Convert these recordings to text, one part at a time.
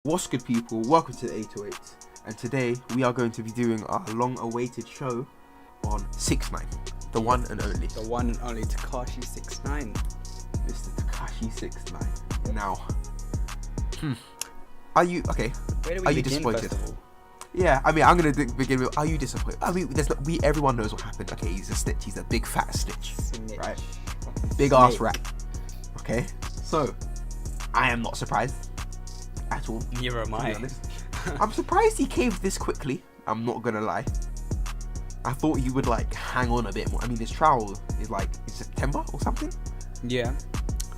What's good, people? Welcome to the 808, and today we are going to be doing our long-awaited show on 6IX9INE, the one and only. The one and only Tekashi 6IX9INE. Mr. Tekashi 6IX9INE. Now, are you okay? Where do we are you begin, disappointed? first of all? Yeah, I mean, I'm gonna begin with. Are you disappointed? I mean, everyone knows what happened. Okay, he's a snitch. He's a big fat snitch, Snitch. right? Fucking Big ass snake. rat. Okay, so I am not surprised at all. Neither am To be I. honest. I'm surprised he caved this quickly. I'm not gonna lie. I thought he would like hang on a bit more. I mean, his trial is like in September or something. Yeah,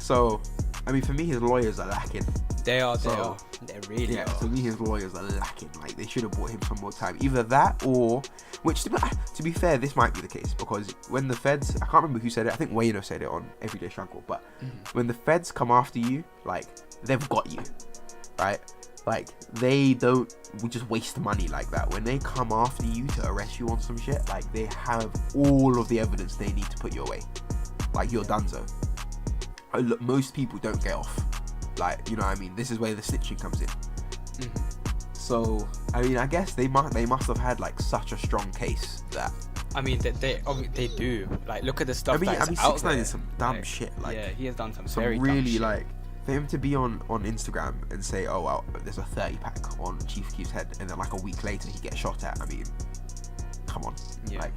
So, I mean, for me, his lawyers are lacking. they are. So, They really Yeah, are. for me, his lawyers are lacking. Like, they should have bought him some more time. Either that or, which to be fair, this might be the case because when the feds, I can't remember who said it. I think Wayno said it on Everyday Struggle. But when the feds come after you, like they've got you, right? Like they don't just waste money like that. When they come after you to arrest you on some shit, like they have all of the evidence they need to put you away. Like you're donezo. Look, most people don't get off. Like, you know what I mean? This is where the snitching comes in. So, I mean, I guess they must have had like such a strong case that. I mean, they do. Like, look at the stuff that's out 6IX9INE there. is some dumb shit. Like, yeah, he has done some some very dumb really shit. like for him to be on Instagram and say, oh well, there's a 30 pack on Chief Keef's head, and then like a week later he gets shot at. I mean, come on, Yeah. like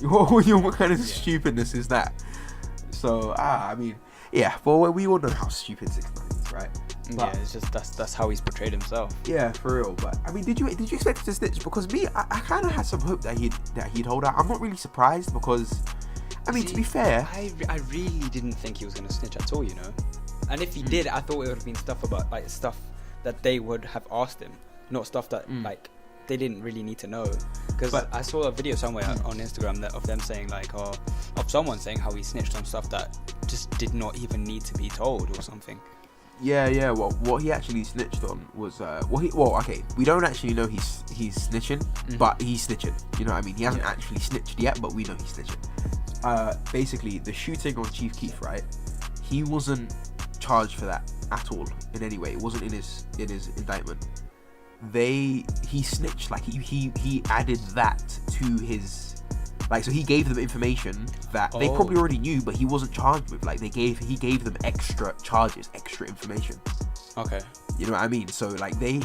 what kind of stupidness is that? So I mean, yeah, well we all know how stupid 6IX9INE is, right? Yeah, it's just that's how he's portrayed himself. Yeah, for real. But I mean, did you expect him to snitch? Because me, I kind of had some hope that he'd hold out. I'm not really surprised because, I mean, to be fair, I really didn't think he was gonna snitch at all, you know. And if he did, I thought it would have been stuff about like stuff that they would have asked him, not stuff that like they didn't really need to know. Because I saw a video somewhere on Instagram of them saying like, of someone saying how he snitched on stuff that just did not even need to be told or something. Yeah. Well, what he actually snitched on was okay. We don't actually know he's snitching, but he's snitching. You know what I mean? He hasn't actually snitched yet, but we know he's snitching. Basically, the shooting on Chief Keef, right? He wasn't charged for that at all in any way. It wasn't in his indictment. He snitched, like he added that to his. Like, so he gave them information that they probably already knew, but he wasn't charged with. Like, he gave them extra charges, extra information. Okay. You know what I mean? So like they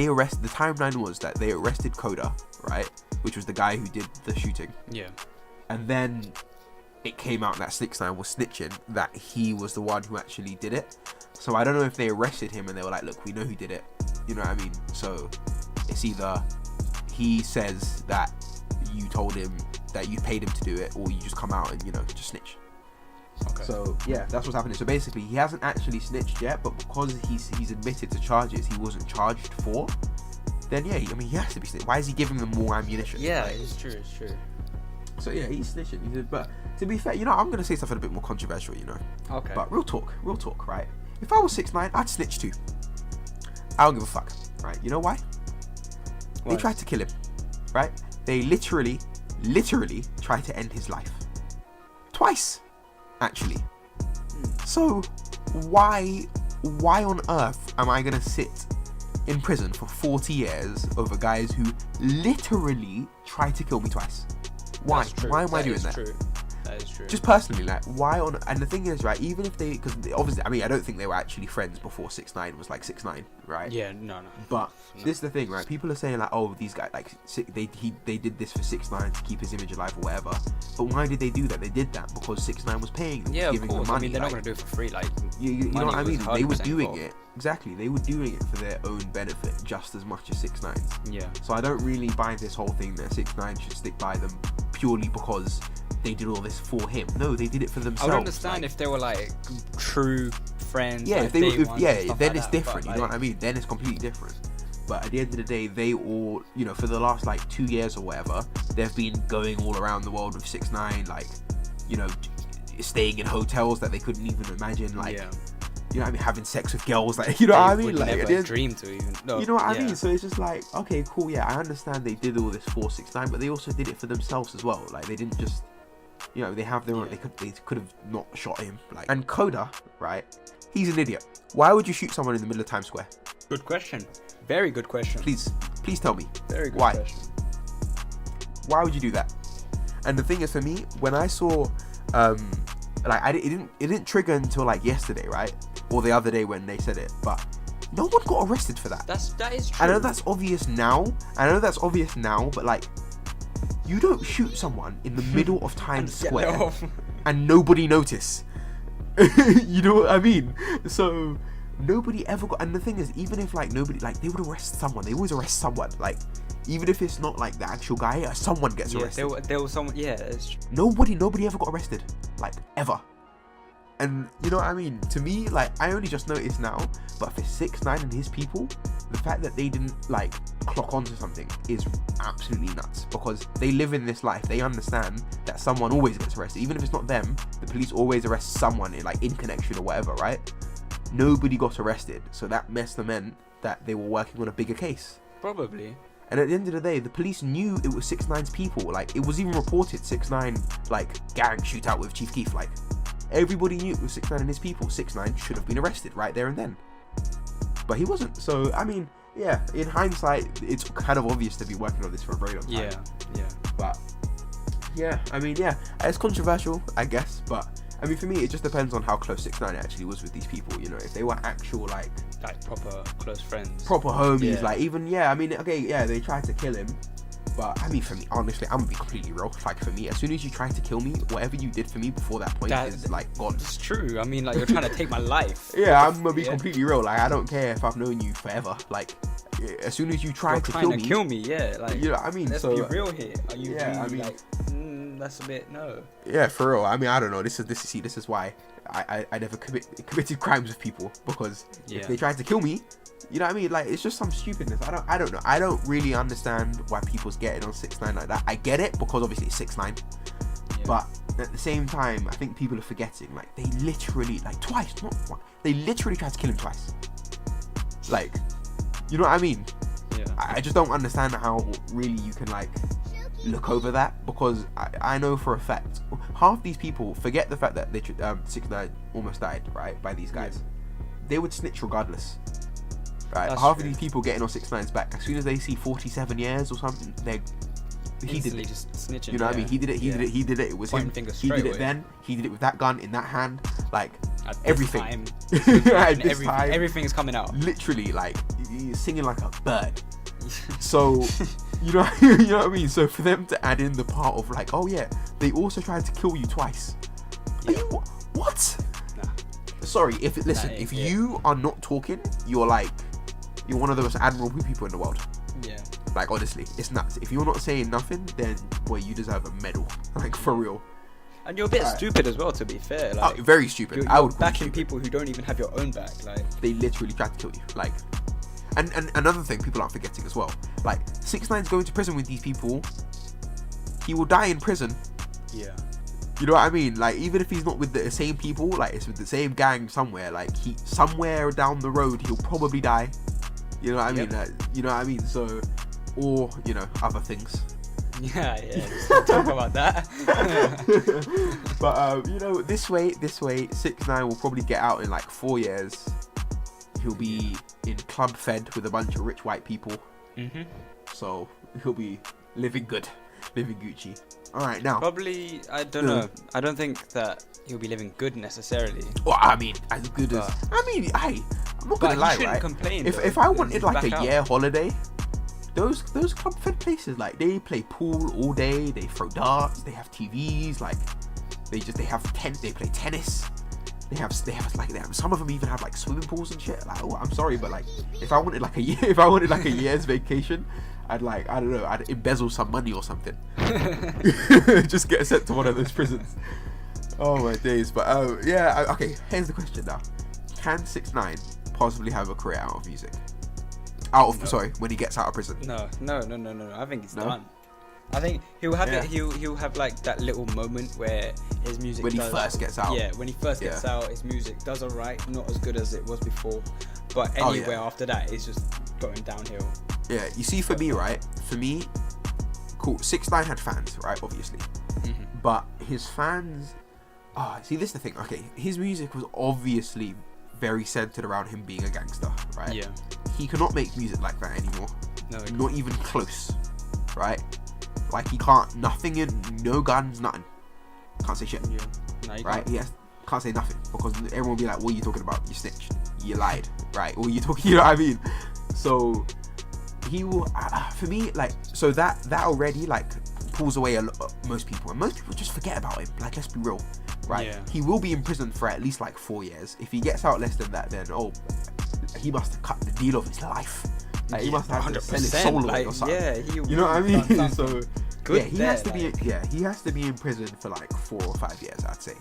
arrested. The timeline was that they arrested Coda, right, which was the guy who did the shooting. Yeah. And then it came out that 6IX9INE was snitching that he was the one who actually did it. So I don't know if they arrested him and they were like, look, we know who did it. You know what I mean? So it's either he says that you told him that you paid him to do it, or you just come out and, you know, just snitch. Okay. So yeah, that's what's happening. So basically, he hasn't actually snitched yet, but because he's admitted to charges he wasn't charged for, then yeah, I mean, he has to be snitched. Why is he giving them more ammunition? Yeah, Like, it's true. so yeah, he's snitching. But to be fair, you know, I'm gonna say something a bit more controversial, you know. Okay. But real talk, right? If I was 6IX9INE, I'd snitch too. I don't give a fuck, right? You know why? They tried to kill him, right? They literally tried to end his life. Twice, actually. So why on earth am I gonna sit in prison for 40 years over guys who literally tried to kill me twice? Why? That's true. Why am I That doing is that? True. That is true. Just personally, like, why on? And the thing is, right, even if they, because obviously, I mean, I don't think they were actually friends before 6IX9INE was like 6IX9INE, right? Yeah, no. But this is the thing, right? People are saying like, oh, these guys, like, they did this for 6IX9INE to keep his image alive or whatever. But why did they do that? They did that because 6IX9INE was paying them, Yeah, of giving course. them money. I mean, they're like, not gonna do it for free. Like, you know what I money mean? was They were 100% doing involved. it exactly. They were doing it for their own benefit just as much as 6IX9INE's. Yeah. So I don't really buy this whole thing that 6IX9INE should stick by them purely because they did all this for him. No, they did it for I themselves. would understand like, if they were like true friends. yeah, like if they were, day ones and stuff then like it's that, different. but, You know like, what I mean? Then it's completely different. But at the end of the day, they all, you know, for the last like 2 years or whatever, they've been going all around the world with 6IX9INE, like, you know, staying in hotels that they couldn't even imagine, like, yeah. you know what I mean, having sex with girls, like, you know what I mean, would like, never at the end- dream to even. No, you know what I yeah. mean? So it's just like, okay, cool, yeah, I understand they did all this for 6IX9INE, but they also did it for themselves as well. Like, they didn't just, you know, they have their own. They could have not shot him. Like, and Coda, right? He's an idiot. Why would you shoot someone in the middle of Times Square? Good question. Very good question. Please tell me. Very good Why? question. Why would you do that? And the thing is, for me, when I saw, it didn't trigger until like yesterday, right, or the other day when they said it, but no one got arrested for that. That is true. I know that's obvious now. But like, you don't shoot someone in the middle of Times Square and nobody notice. You know what I mean? So nobody ever got. And the thing is, even if like nobody, like, they would arrest someone. They always arrest someone. Like, even if it's not like the actual guy, someone gets arrested. There was someone. Yeah, it's true. Nobody ever got arrested, like, ever. And you know what I mean? To me, like, I only just noticed now, but for 6ix9ine and his people, the fact that they didn't like clock onto something is absolutely nuts, because they live in this life. They understand that someone always gets arrested, even if it's not them. The police always arrest someone in connection or whatever, right? Nobody got arrested, so that must have meant that they were working on a bigger case. Probably. And at the end of the day, the police knew it was 6ix9ine's people. Like, it was even reported 6ix9ine like gang shootout with Chief Keef. Like, everybody knew it was 6ix9ine and his people. 6ix9ine should have been arrested right there and then, but he wasn't. So I mean, yeah, in hindsight, it's kind of obvious to be working on this for a very long time. Yeah. But yeah, I mean, yeah, it's controversial, I guess. But I mean, for me, it just depends on how close 6ix9ine actually was with these people. You know, if they were actual like proper close friends, proper homies, yeah. like, even, yeah, I mean, okay, yeah, they tried to kill him. But I mean, for me, honestly, I'm gonna be completely real. Like, for me, as soon as you try to kill me, whatever you did for me before that point is like gone. It's true. I mean, like, you're trying to take my life. Yeah, I'm gonna be completely real. Like, I don't care if I've known you forever. Like, as soon as you try to kill me, yeah. Like, you know what I mean? Let's be real here. Are you? Yeah, really, I mean, like, that's a bit no. Yeah, for real. I mean, I don't know. This is why I never committed crimes with people, because if they tried to kill me, you know what I mean? Like, it's just some stupidness. I don't know. I don't really understand why people's getting on 6ix9ine like that. I get it, because obviously it's 6ix9ine. Yeah. But at the same time, I think people are forgetting, like, they literally, like, twice, not one, they literally tried to kill him twice. Like, you know what I mean? Yeah. I just don't understand how really you can, like, look over that, because I know for a fact half these people forget the fact that 6ix9ine almost died, right, by these guys. Yeah. They would snitch regardless. Right, that's half true. of these people getting on 6ix9ine's back, as soon as they see 47 years or something, he did it. Just snitching. You know what I mean? He did it. It was him. He did it then. He did it with that gun in that hand. Like, at everything. Everything is coming out. Literally, like, he's singing like a bird. So, you know what I mean? So for them to add in the part of like, oh yeah, they also tried to kill you twice. Are you what? Nah. Sorry, if you are not talking, you're one of the most admirable people in the world. Yeah. Like, honestly, it's nuts. If you're not saying nothing, then boy, you deserve a medal. Like, for real. And you're a bit stupid as well, to be fair. Like, very stupid. I would backing people who don't even have your own back. Like, they literally tried to kill you. Like, and another thing people aren't forgetting as well. Like, 6ix9ine's going to prison with these people. He will die in prison. Yeah. You know what I mean? Like, even if he's not with the same people, like, it's with the same gang somewhere. Like, somewhere down the road, he'll probably die. You know what I mean? You know what I mean? So, or, you know, other things. Yeah, just talk about that. But you know, this way 6ix9ine will probably get out in like 4 years. He'll be in Club Fed with a bunch of rich white people. So he'll be living good, living Gucci. All right, now probably, I don't know. I don't think that he'll be living good necessarily. Well, I mean, as good as I'm not gonna lie, right? Complain, if I wanted like a year holiday, those Club Fed places, like, they play pool all day, they throw darts, they have TVs, like, they play tennis, they have some of them even have like swimming pools and shit. Like, oh, I'm sorry, but like, if I wanted like a year's vacation, I'd embezzle some money or something. Just get sent to one of those prisons. Oh my days. But okay, here's the question now. Can 6ix9ine possibly have a career out of music? When he gets out of prison. No. I think it's done. I think he'll have it. He'll have like that little moment where his music. When he first gets out. Yeah, when he first gets out, his music does alright. Not as good as it was before, but anywhere after that, it's just going downhill. Yeah, you see, for me, right? For me, cool. 6ix9ine had fans, right? Obviously, but his fans. See, this is the thing. Okay, his music was obviously very centered around him being a gangster, right? Yeah. He cannot make music like that anymore. No. Not even close, right? Like he can't, nothing in, no guns, nothing. Can't say shit. Yeah. No, you Right? can't. Can't say nothing because everyone will be like, what are you talking about? You snitched. You lied, right? Or you talking, you know what I mean? So he will, for me, like, so that already like pulls away most people, and most people just forget about him. Like, let's be real, right? Yeah. He will be in prison for at least like 4 years. If he gets out less than that, then he must have cut the deal of his life. Like, he must have to sell his soul away or something. Yeah, you know what I mean? So good. Yeah, he has to be in prison for like 4 or 5 years, I'd say.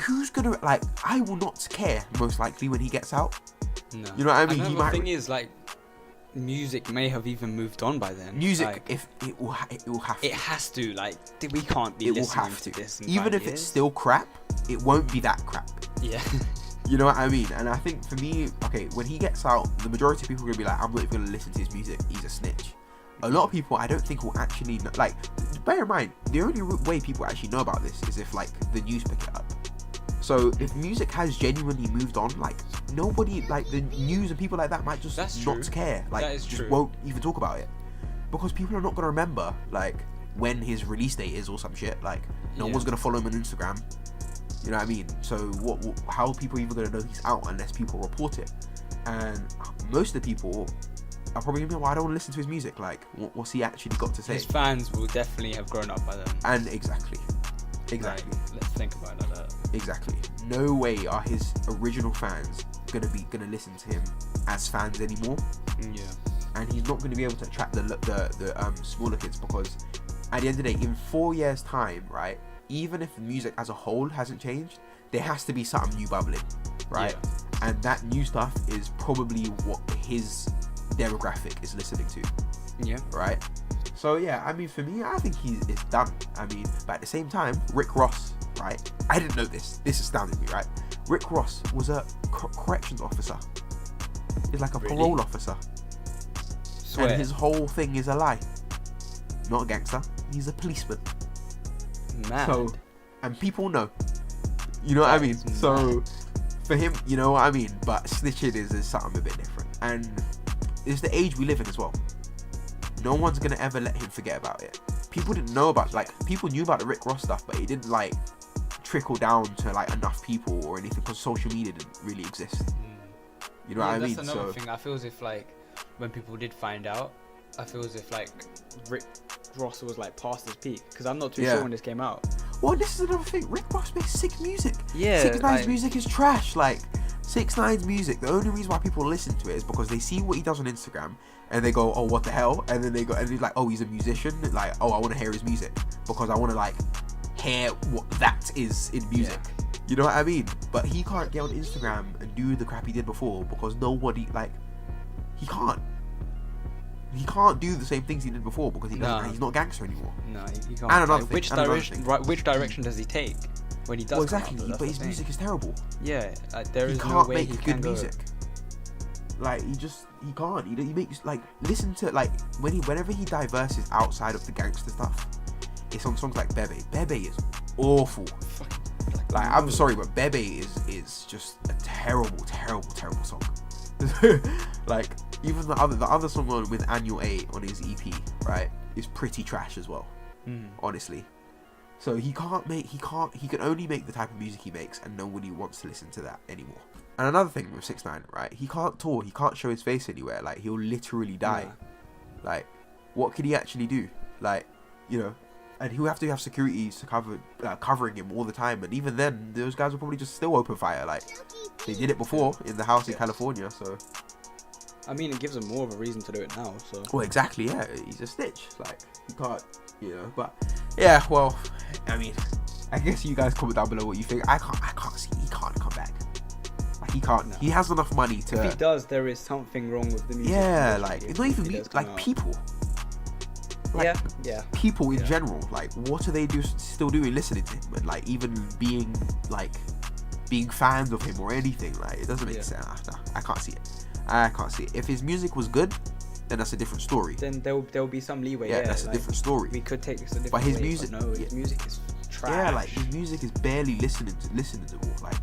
Who's gonna, like, I will not care most likely when he gets out. No. You know what I mean? And the thing is, like, music may have even moved on by then. Music, like, if it will have to. it has to. Like, we can't be It will listening have to to. this in Even 5 if years. it's still crap, it won't be that crap. Yeah. You know what I mean? And I think for me, okay, when he gets out, the majority of people are gonna be like, I'm not even gonna listen to his music. He's a snitch. A lot of people, I don't think, will actually know, like, bear in mind, the only way people actually know about this is if like the news pick it up. So if music has genuinely moved on, like, nobody, like, the news and people like that might just not care. Like, that is just true. won't even talk about it. Because people are not going to remember, like, when his release date is or some shit. Like, no one's going to follow him on Instagram. You know what I mean? So how are people even going to know he's out unless people report it? And most of the people are probably going to be, well, I don't want to listen to his music. Like, what's he actually got to say? His fans will definitely have grown up by then. And exactly. Like, let's think about it like that. Exactly. No way are his original fans gonna listen to him as fans anymore. Yeah. And he's not gonna be able to attract the smaller kids, because at the end of the day, in 4 years' time, right? Even if music as a whole hasn't changed, there has to be something new bubbling, right? Yeah. And that new stuff is probably what his demographic is listening to. Yeah. Right. So yeah, I mean, for me, I think it's done. I mean, but at the same time, Rick Ross, right? I didn't know this. This astounded me, right? Rick Ross was a corrections officer. He's like a parole officer. Swear. And his whole thing is a lie. Not a gangster. He's a policeman. Mad. So, and people know. You know what I mean? So, for him, you know what I mean? But snitching is something a bit different. And it's the age we live in as well. No one's gonna ever let him forget about it. People didn't know about, like, people knew about the Rick Ross stuff, but it didn't like trickle down to like enough people or anything, because social media didn't really exist. You know what I mean? That's another thing. I feel as if, like, when people did find out, I feel as if like Rick Ross was like past his peak, because I'm not too sure when this came out. Well, this is another thing. Rick Ross makes sick music. Yeah. 6IX9INE's music is trash. Like, 6IX9INE's music, the only reason why people listen to it is because they see what he does on Instagram and they go, oh, what the hell? And then they go, and he's like, oh, he's a musician. Like, oh, I want to hear his music because I want to like hear what that is in music. Yeah. You know what I mean? But he can't get on Instagram and do the crap he did before because nobody, like, he can't. He can't do the same things he did before because he doesn't. He's not a gangster anymore. No, he can't. And another thing, which direction does he take when he does? Well, exactly. But his music is terrible. Yeah, there is no way he can't make good music. Like, he can't. He makes, like, listen to, like, whenever he diverses outside of the gangster stuff, it's on songs like Bebe. Bebe is awful. Like, I'm sorry, but Bebe is just a terrible song. Like, even the other song with Annual A on his EP, right, is pretty trash as well. Honestly. So he can only make the type of music he makes, and nobody wants to listen to that anymore. And another thing with 6ix9ine, right, he can't tour, he can't show his face anywhere. Like, he'll literally die. Like, what could he actually do? Like, you know, and he'll have to have security to covering him all the time, and even then, those guys will probably just still open fire. Like, they did it before in the house in California, so. I mean, it gives him more of a reason to do it now, so. Well, exactly, yeah, he's a snitch. Like, he can't, you know, but, yeah, well, I mean, I guess you guys comment down below what you think. I can't see, he can't come back. Like, he can't, he has enough money to. If he does, there is something wrong with the music. Yeah, like, it's not even music, like, people. Like, people in general, like, what are they still doing listening to him, and like even being fans of him or anything? Like, it doesn't make sense. No, I can't see it. If his music was good, then that's a different story. Then there'll be some leeway. Yeah, that's a different story. We could take this a different but his way, music, but no, his music is trash. Yeah, like, his music is barely listenable. Like,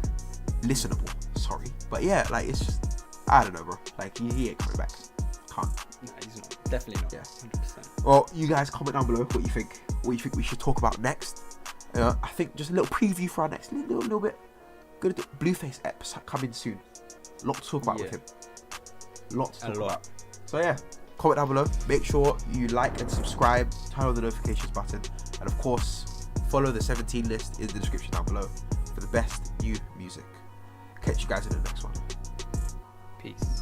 listenable. sorry, but yeah, like it's just, I don't know, bro. Like he ain't coming back. Can't. No, he's not. Definitely not. Yeah. 100%. Well, you guys comment down below what you think. What you think we should talk about next. I think just a little preview for our next little bit. Gonna do Blueface episode coming soon. Lot to talk about with him. Lot to talk about. So yeah, comment down below. Make sure you like and subscribe. Turn on the notifications button, and of course, follow the 17 list in the description down below for the best new music. Catch you guys in the next one. Peace.